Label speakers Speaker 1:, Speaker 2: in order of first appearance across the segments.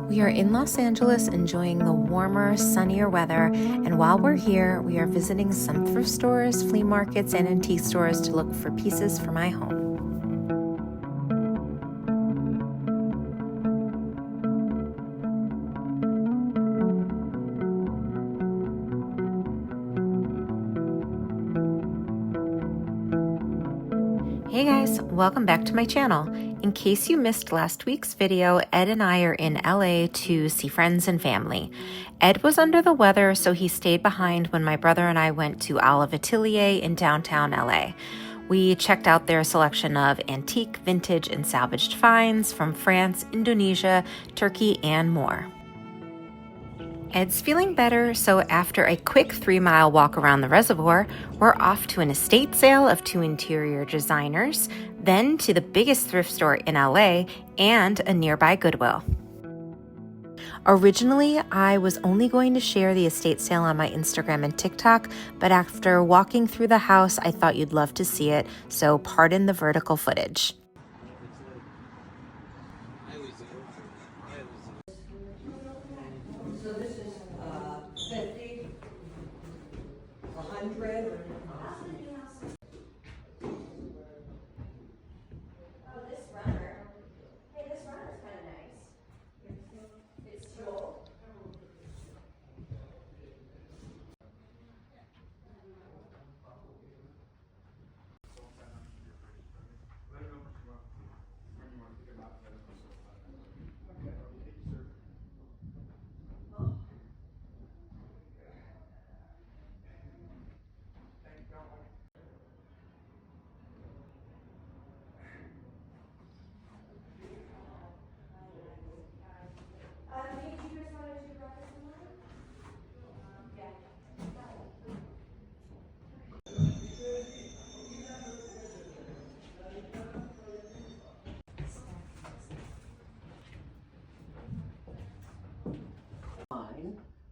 Speaker 1: We are in Los Angeles enjoying the warmer, sunnier weather, and while we're here, we are visiting some thrift stores, flea markets, and antique stores to look for pieces for my home. Hey guys, welcome back to my channel. In case you missed last week's video, Ed and I are in LA to see friends and family. Ed was under the weather, so he stayed behind when my brother and I went to Olive Atelier in downtown LA. We checked out their selection of antique, vintage, and salvaged finds from France, Indonesia, Turkey, and more. Ed's feeling better, so after a quick 3-mile walk around the reservoir, we're off to an estate sale of 2 interior designers, then to the biggest thrift store in LA and a nearby Goodwill. Originally, I was only going to share the estate sale on my Instagram and TikTok, but after walking through the house, I thought you'd love to see it, so pardon the vertical footage.
Speaker 2: So this is 50, 100.
Speaker 3: Oh, this runner. Hey, this runner's kind of nice. It's fuel. Hey, do you guys want to do breakfast in the morning? Yeah.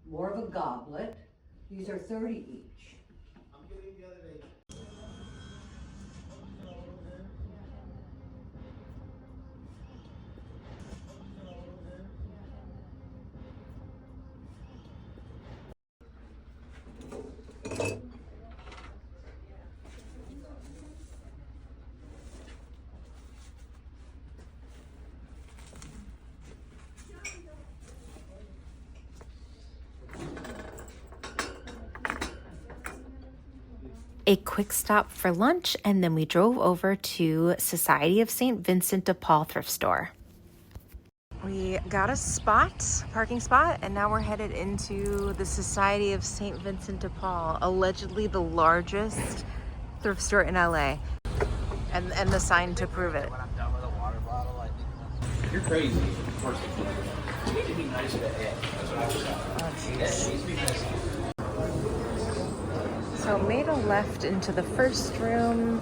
Speaker 2: More of a goblet. These are 30 each.
Speaker 4: I'm getting the other day.
Speaker 1: A quick stop for lunch, and then we drove over to Society of St. Vincent de Paul thrift store. We got a parking spot, and now we're headed into the Society of St. Vincent de Paul, allegedly the largest thrift store in LA, and the sign to prove it.
Speaker 4: When I'm done with a water bottle, I think you're crazy. Of course, you need to be nice to Ed. That's what I was saying.
Speaker 1: Oh,
Speaker 4: Ed needs to be nice to you.
Speaker 1: So made a left into the first room.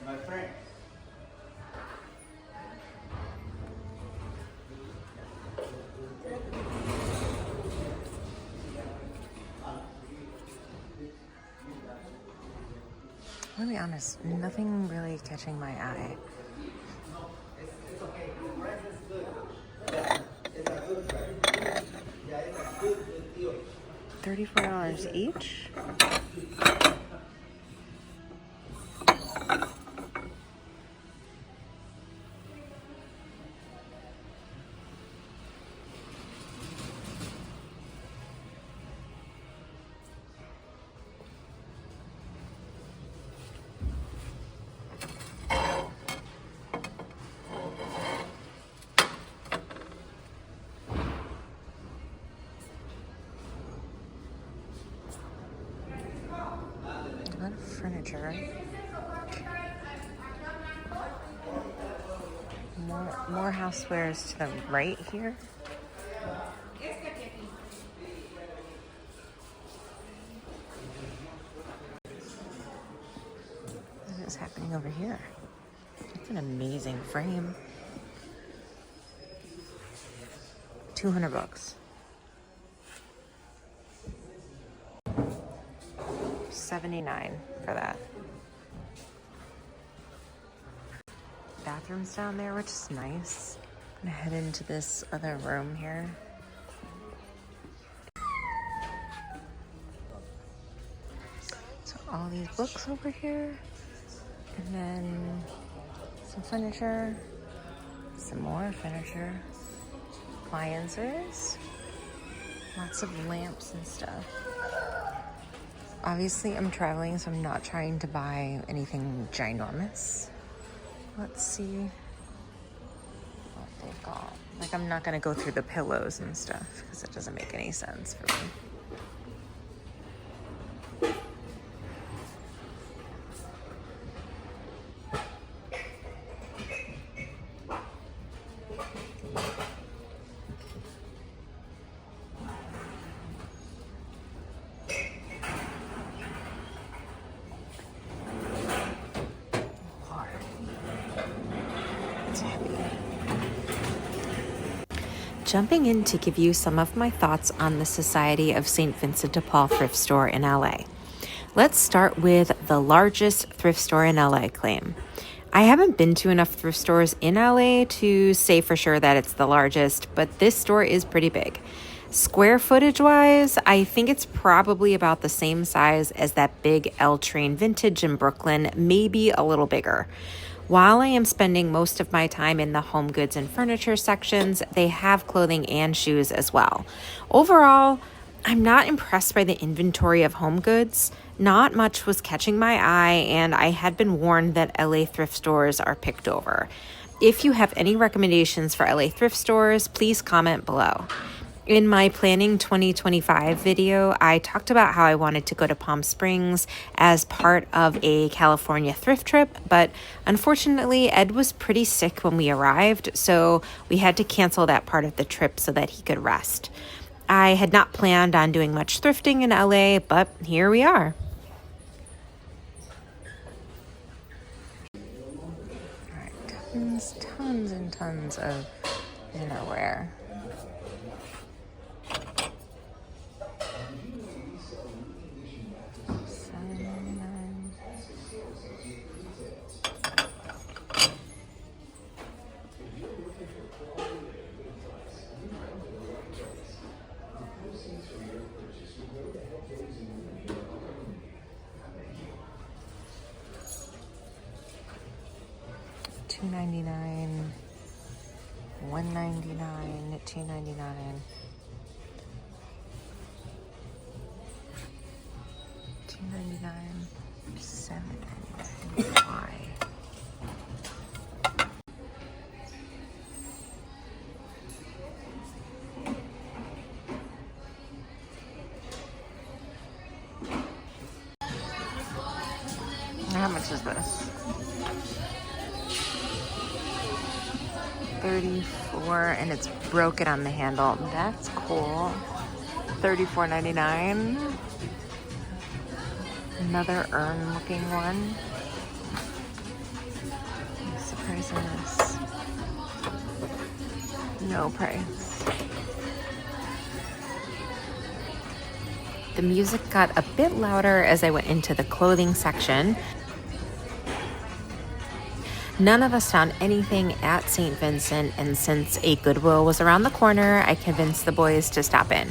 Speaker 4: My friend.
Speaker 1: I'm gonna be honest, nothing really catching my eye.
Speaker 4: It's okay. Price is good. Yeah, it's a good price. Yeah, it's a good deal.
Speaker 1: $34 each? furniture. More housewares to the right here. What is happening over here? It's an amazing frame. 200 bucks. $79 for that. Bathrooms down there, which is nice. I'm gonna head into this other room here. So all these books over here, and then some furniture, some more furniture, appliances, lots of lamps and stuff. Obviously, I'm traveling, so I'm not trying to buy anything ginormous. Let's see what they've got. Like, I'm not gonna go through the pillows and stuff because it doesn't make any sense for me. Jumping in to give you some of my thoughts on the Society of St. Vincent de Paul thrift store in LA. Let's start with the largest thrift store in LA claim. I haven't been to enough thrift stores in LA to say for sure that it's the largest, but this store is pretty big. Square footage wise, I think it's probably about the same size as that big L Train Vintage in Brooklyn, maybe a little bigger. While I am spending most of my time in the home goods and furniture sections, they have clothing and shoes as well. Overall, I'm not impressed by the inventory of home goods. Not much was catching my eye, and I had been warned that LA thrift stores are picked over. If you have any recommendations for LA thrift stores, please comment below. In my Planning 2025 video, I talked about how I wanted to go to Palm Springs as part of a California thrift trip, but unfortunately, Ed was pretty sick when we arrived, so we had to cancel that part of the trip so that he could rest. I had not planned on doing much thrifting in LA, but here we are. All right, tons and tons of dinnerware. $2.99, $1.99, $2.99. $2.99, $7.99. Why? How much is this? 34, and it's broken on the handle. That's cool. $34.99. Another urn looking one. What's the price on this? No price. The music got a bit louder as I went into the clothing section. None of us found anything at St. Vincent, and since a Goodwill was around the corner, I convinced the boys to stop in.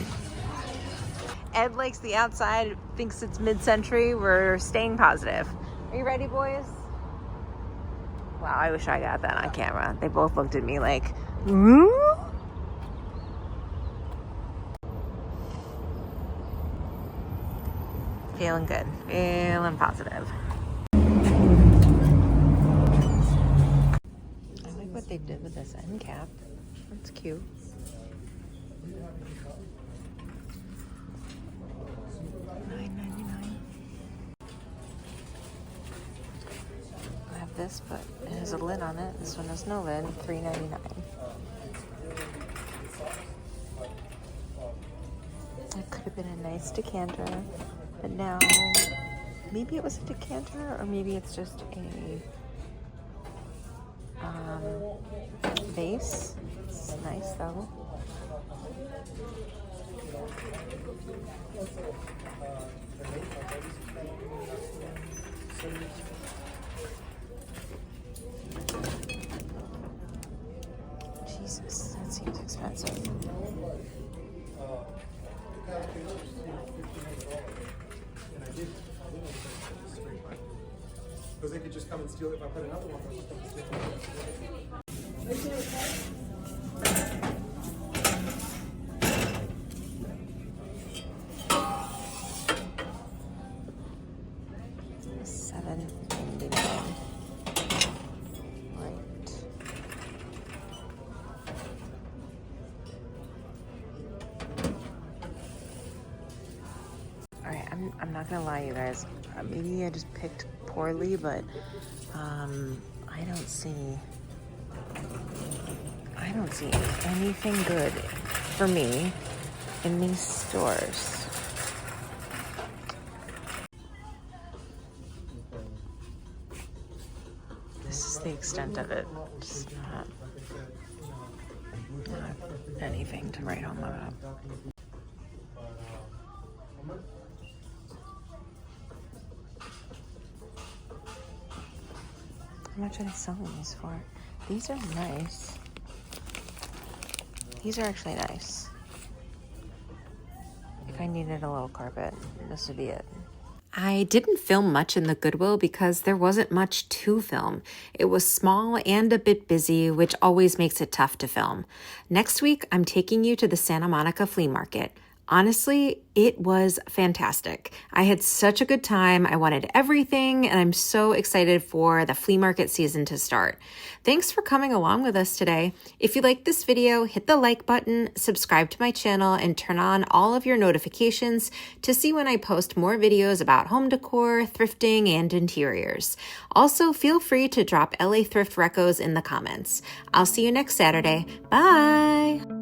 Speaker 1: Ed likes the outside, thinks it's mid-century. We're staying positive. Are you ready, boys? Wow, I wish I got that on camera. They both looked at me like, ooh? Feeling good, feeling positive. What they did with this end cap. That's cute. $9.99. this, but it has a lid on it. This one has no lid, $3.99. It could have been a nice decanter, but now maybe it was a decanter, or maybe it's just a vase. It's nice though. Jesus, that seems expensive.
Speaker 5: Because they could just come and steal it if I put another one.
Speaker 1: $7.99. Right. All right, I'm not gonna lie, you guys. Maybe I just picked poorly, but I don't see anything good for me in these stores. This is the extent of it. Just not anything to write home about. How much are they selling these for? These are nice. These are actually nice. If I needed a little carpet, this would be it. I didn't film much in the Goodwill because there wasn't much to film. It was small and a bit busy, which always makes it tough to film. Next week, I'm taking you to the Santa Monica Flea Market. Honestly, it was fantastic. I had such a good time. I wanted everything, and I'm so excited for the flea market season to start. Thanks for coming along with us today. If you liked this video, hit the like button, subscribe to my channel, and turn on all of your notifications to see when I post more videos about home decor, thrifting, and interiors. Also, feel free to drop LA Thrift Recos in the comments. I'll see you next Saturday. Bye!